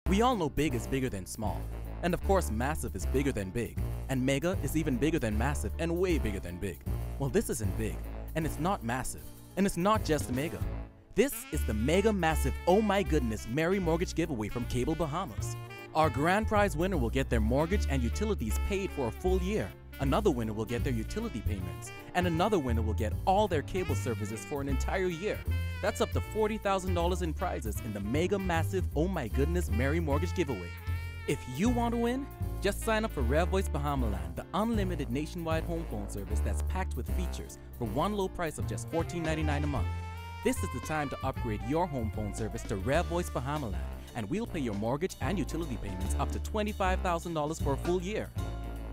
We all know big is bigger than small. And of course, massive is bigger than big. And mega is even bigger than massive and way bigger than big. Well, this isn't big, and it's not massive, and it's not just mega. This is the mega massive oh my goodness Merry Mortgage giveaway from Cable Bahamas. Our grand prize winner will get their mortgage and utilities paid for a full year. Another winner will get their utility payments, and another winner will get all their cable services for an entire year. That's up to $40,000 in prizes in the mega massive oh my goodness Merry Mortgage giveaway. If you want to win, just sign up for Rare Voice Bahamaland, the unlimited nationwide home phone service that's packed with features for one low price of just $14.99 a month. This is the time to upgrade your home phone service to Rare Voice Bahamaland, and we'll pay your mortgage and utility payments up to $25,000 for a full year.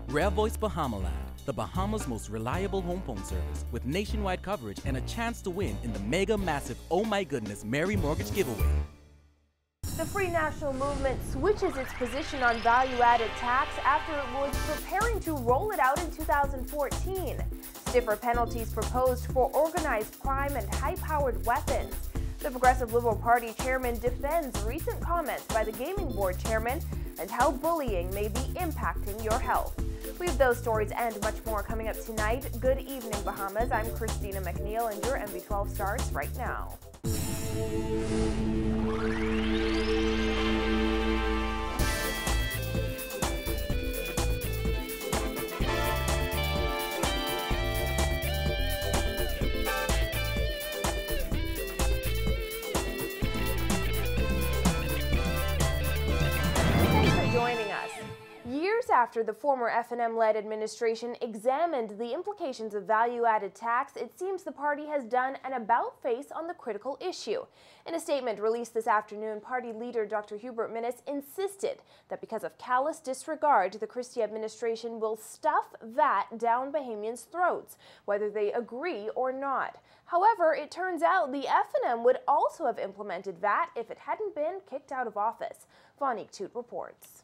Rare Voice Bahamaland, the Bahamas' most reliable home phone service with nationwide coverage and a chance to win in the mega massive oh my goodness Merry Mortgage giveaway. The Free National Movement switches its position on value-added tax after it was preparing to roll it out in 2014. Stiffer penalties proposed for organized crime and high-powered weapons. The Progressive Liberal Party chairman defends recent comments by the Gaming Board chairman and how bullying may be impacting your health. We have those stories and much more coming up tonight. Good evening, Bahamas. I'm Christina McNeil, and your MB12 starts right now. Years after the former F&M-led administration examined the implications of value-added tax, it seems the party has done an about-face on the critical issue. In a statement released this afternoon, party leader Dr. Hubert Minnis insisted that because of callous disregard, the Christie administration will stuff VAT down Bahamians' throats, whether they agree or not. However, it turns out the F&M would also have implemented VAT if it hadn't been kicked out of office. Vonique Toot reports.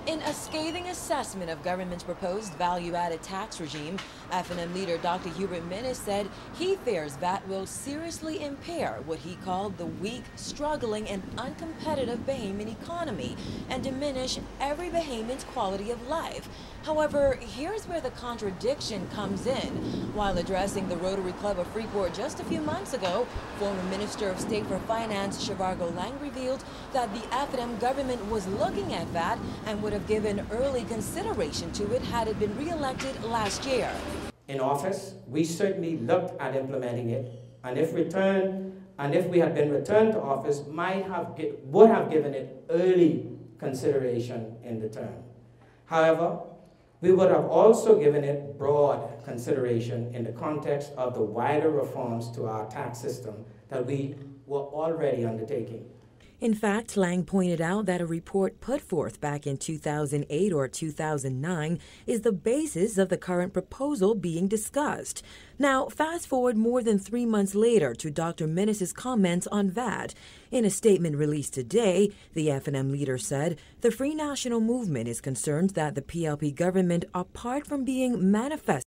In a scathing assessment of government's proposed value-added tax regime, F&M leader Dr. Hubert Minnis said he fears VAT will seriously impair what he called the weak, struggling, and uncompetitive Bahamian economy and diminish every Bahamian's quality of life. However, here's where the contradiction comes in. While addressing the Rotary Club of Freeport just a few months ago, former Minister of State for Finance Shivargo Lang revealed that the F&M government was looking at VAT and would have given early consideration to it had it been re-elected last year. In office, we certainly looked at implementing it, and if we had been returned to office, would have given it early consideration in the term. However, we would have also given it broad consideration in the context of the wider reforms to our tax system that we were already undertaking. In fact, Lang pointed out that a report put forth back in 2008 or 2009 is the basis of the current proposal being discussed. Now, fast forward more than 3 months later to Dr. Minnis's comments on VAT. In a statement released today, the F&M leader said the Free National Movement is concerned that the PLP government, apart from being manifest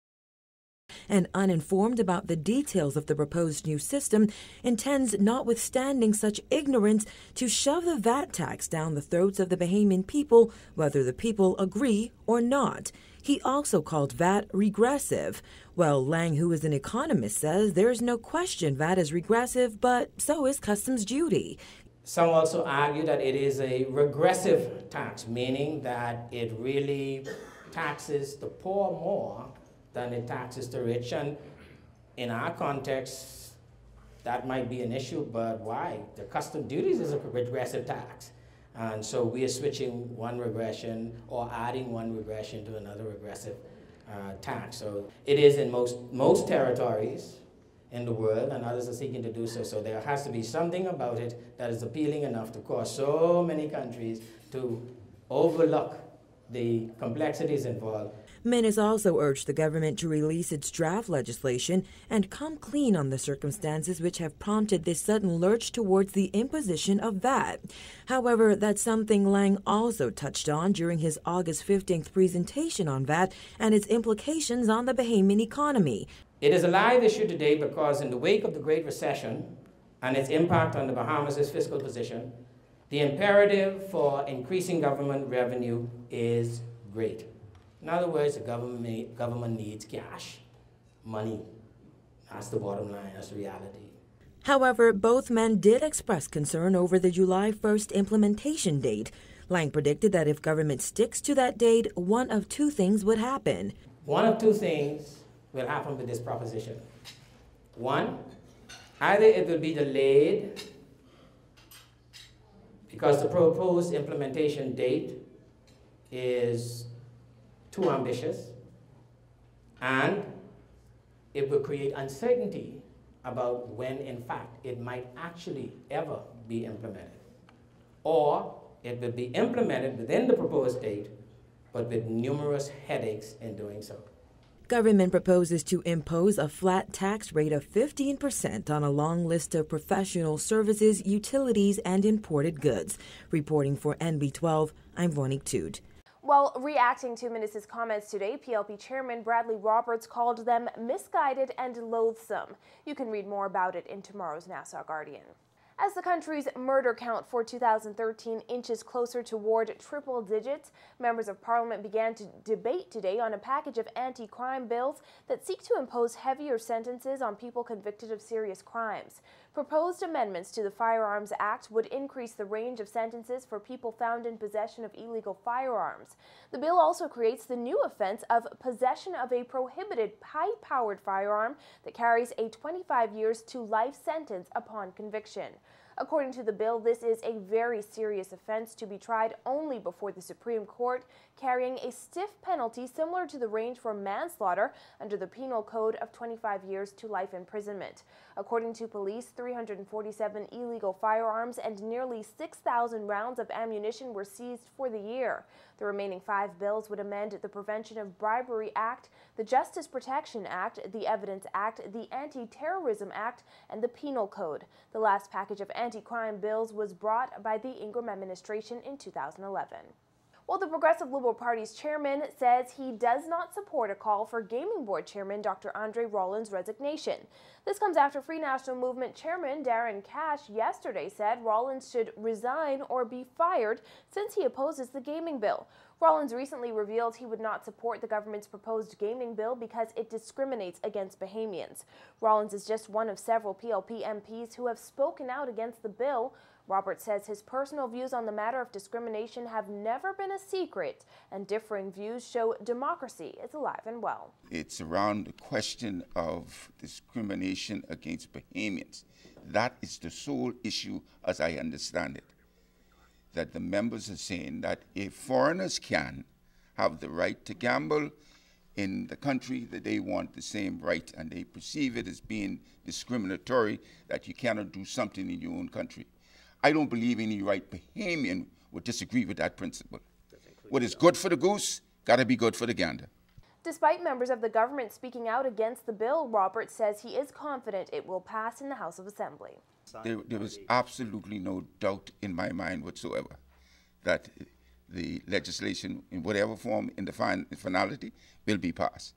and uninformed about the details of the proposed new system, intends, notwithstanding such ignorance, to shove the VAT tax down the throats of the Bahamian people, whether the people agree or not. He also called VAT regressive. Well, Lang, who is an economist, says there's no question VAT is regressive, but so is customs duty. Some also argue that it is a regressive tax, meaning that it really taxes the poor more than it taxes the rich. And in our context, that might be an issue, but why? The custom duties is a regressive tax. And so we are switching one regression or adding one regression to another regressive tax. So it is in most territories in the world, and others are seeking to do so. So there has to be something about it that is appealing enough to cause so many countries to overlook the complexities involved. Minnis also urged the government to release its draft legislation and come clean on the circumstances which have prompted this sudden lurch towards the imposition of VAT. However, that's something Lang also touched on during his August 15th presentation on VAT and its implications on the Bahamian economy. It is a live issue today because in the wake of the Great Recession and its impact on the Bahamas' fiscal position, the imperative for increasing government revenue is great. In other words, the government needs cash, money. That's the bottom line, that's the reality. However, both men did express concern over the July 1st implementation date. Lang predicted that if government sticks to that date, one of two things would happen. One of two things will happen with this proposition. One, either it will be delayed because the proposed implementation date is too ambitious, and it will create uncertainty about when, in fact, it might actually ever be implemented. Or it will be implemented within the proposed date, but with numerous headaches in doing so. Government proposes to impose a flat tax rate of 15% on a long list of professional services, utilities, and imported goods. Reporting for NB12, I'm Vonique Toot. While reacting to Ministers' comments today, PLP Chairman Bradley Roberts called them misguided and loathsome. You can read more about it in tomorrow's Nassau Guardian. As the country's murder count for 2013 inches closer toward triple digits, members of Parliament began to debate today on a package of anti-crime bills that seek to impose heavier sentences on people convicted of serious crimes. Proposed amendments to the Firearms Act would increase the range of sentences for people found in possession of illegal firearms. The bill also creates the new offense of possession of a prohibited high-powered firearm that carries a 25 years to life sentence upon conviction. According to the bill, this is a very serious offense to be tried only before the Supreme Court, carrying a stiff penalty similar to the range for manslaughter under the Penal Code of 25 years to life imprisonment. According to police, 347 illegal firearms and nearly 6,000 rounds of ammunition were seized for the year. The remaining 5 bills would amend the Prevention of Bribery Act, the Justice Protection Act, the Evidence Act, the Anti-Terrorism Act, and the Penal Code. The last package of anti-crime bills was brought by the Ingram administration in 2011. Well, the Progressive Liberal Party's chairman says he does not support a call for Gaming Board Chairman Dr. Andre Rollins' resignation. This comes after Free National Movement Chairman Darren Cash yesterday said Rollins should resign or be fired since he opposes the gaming bill. Rollins recently revealed he would not support the government's proposed gaming bill because it discriminates against Bahamians. Rollins is just one of several PLP MPs who have spoken out against the bill. Roberts says his personal views on the matter of discrimination have never been a secret, and differing views show democracy is alive and well. It's around the question of discrimination against Bahamians. That is the sole issue, as I understand it. That the members are saying that if foreigners can have the right to gamble in the country, that they want the same right, and they perceive it as being discriminatory that you cannot do something in your own country. I don't believe any right Bahamian would disagree with that principle. What is good for the goose, gotta be good for the gander. Despite members of the government speaking out against the bill, Roberts says he is confident it will pass in the House of Assembly. There was absolutely no doubt in my mind whatsoever that the legislation, in whatever form, in the finality, will be passed.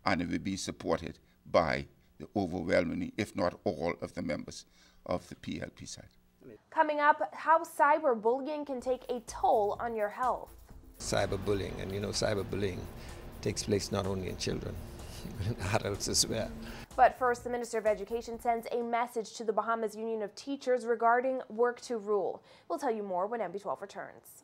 And it will be supported by the overwhelming, if not all, of the members of the PLP side. Coming up, how cyberbullying can take a toll on your health. Cyberbullying, and cyberbullying takes place not only in children, but in adults as well. But first, the Minister of Education sends a message to the Bahamas Union of Teachers regarding work to rule. We'll tell you more when NB12 returns.